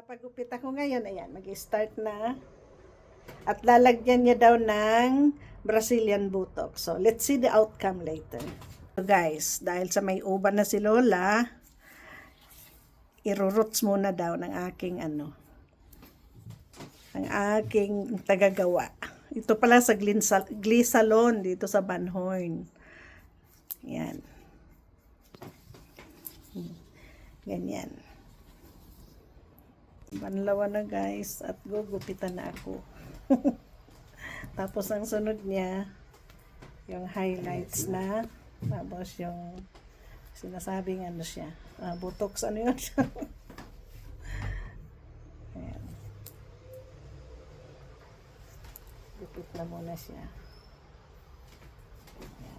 Papagupit ako ngayon. Ayan, mag-start na. At lalagyan niya daw ng Brazilian Botox. So, let's see the outcome later. So guys, dahil sa may uban na si Lola, iruroots muna daw ng aking ang aking tagagawa. Ito pala sa Glee Salon dito sa Banhorn. Yan. Ganyan. Banlawa na guys at gugupitan na ako. Tapos ang sunod niya yung highlights na, tapos yung sinasabing siya, botox yun siya. Ayan. Gupit na muna siya. Ayan.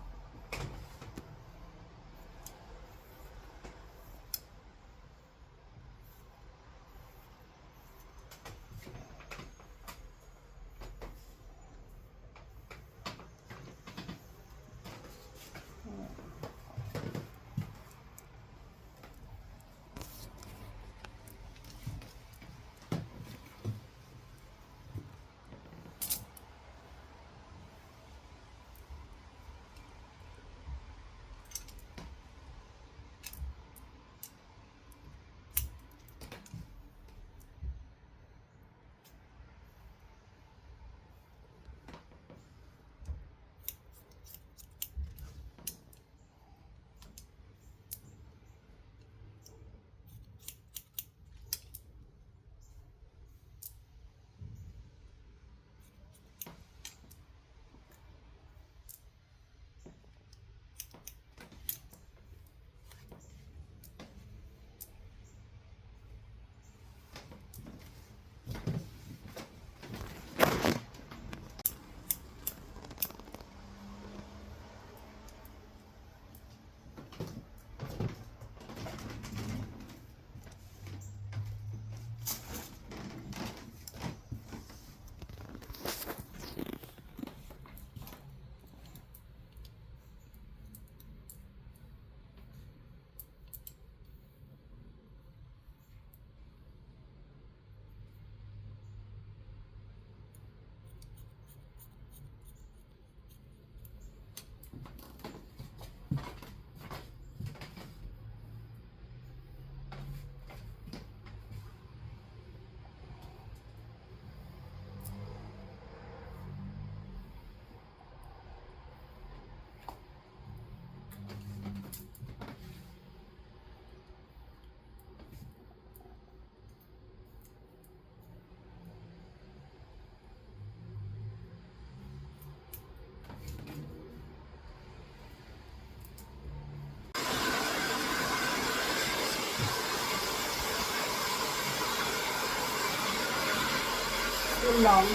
Long.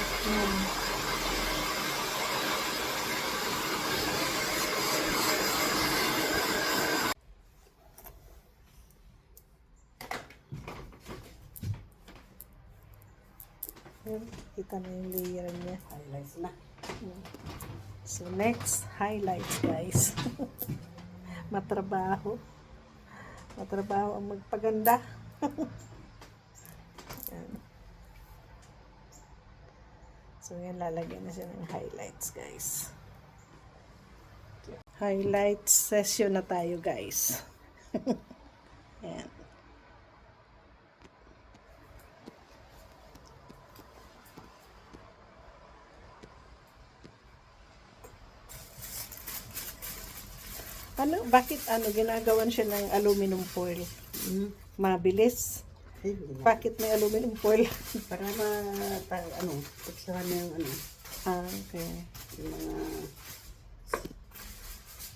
Kita na yung layer niya. Highlights na. So next, highlights guys. Matrabaho. Matrabaho ang magpaganda. Yan. So yan, lalagyan na siya ng highlights guys. Highlights session na tayo guys. Yan. Bakit ginagawan siya ng aluminum foil? Mabilis. Bakit may aluminum foil? Para pagsahan na yung Okay. yung mga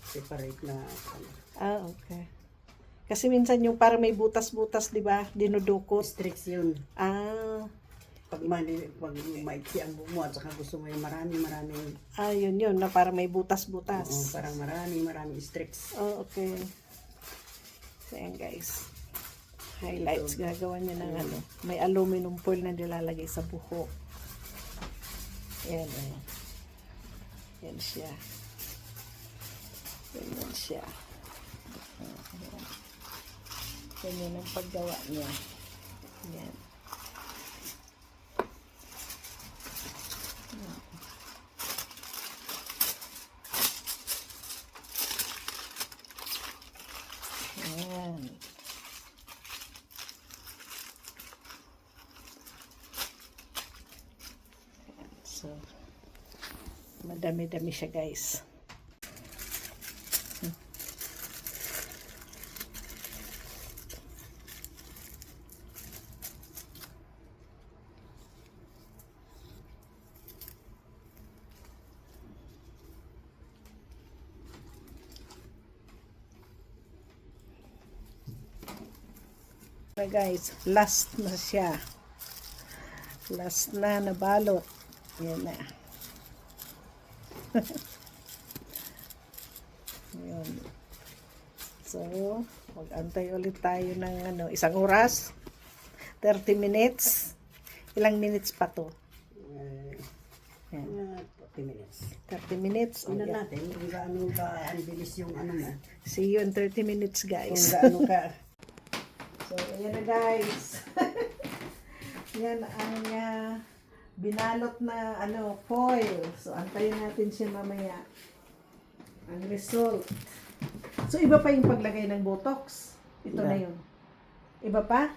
separate na Okay. Kasi minsan yung para may butas-butas, di ba? Dinudukot. restricts yun. Pag Pag maiksi ang bumo at saka gusto mo yung marami. yun, na para may butas-butas. Oo, parang marami restricts. Okay. So, yan guys. Highlights. Gagawa niya ng may aluminum foil na nilalagay sa buhok. Yan, Yan siya. Yan siya. Ganyan ang paggawa niya. Yan. So, madami-dami siya guys. Na guys, last na siya. Last na nabalot. Yan na. Yun. So, mag-antay ulit tayo ng isang oras. 30 minutes. Ilang minutes pa to? Yan. 40 minutes. 30 minutes. Tingnan Okay. natin kung gaano ka ang bilis yung mo. See you in 30 minutes Kung guys. gaano ka. So, ayan na guys. Yan ang binalot na foil. So, antayin natin siya mamaya. Ang result. So, iba pa yung paglagay ng Botox. Ito na yun. Iba pa?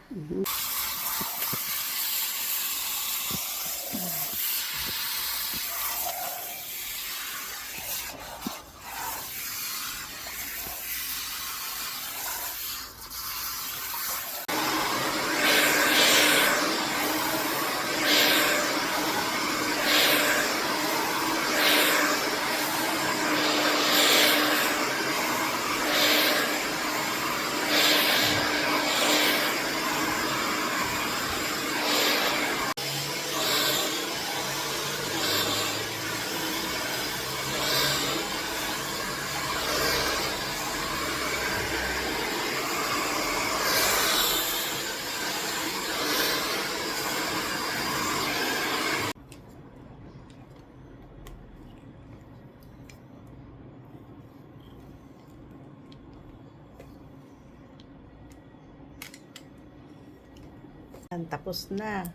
Tapos na.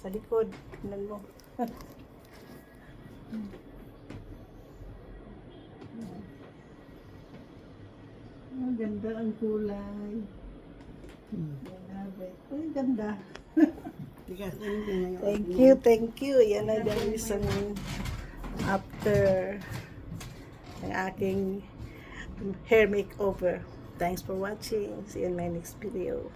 Sa likod. Tingnan mo. Ang ganda ang kulay. Grabe. Ay, ganda. Thank you. Yan na guys ang after ng aking hair makeover. Thanks for watching. See you in my next video.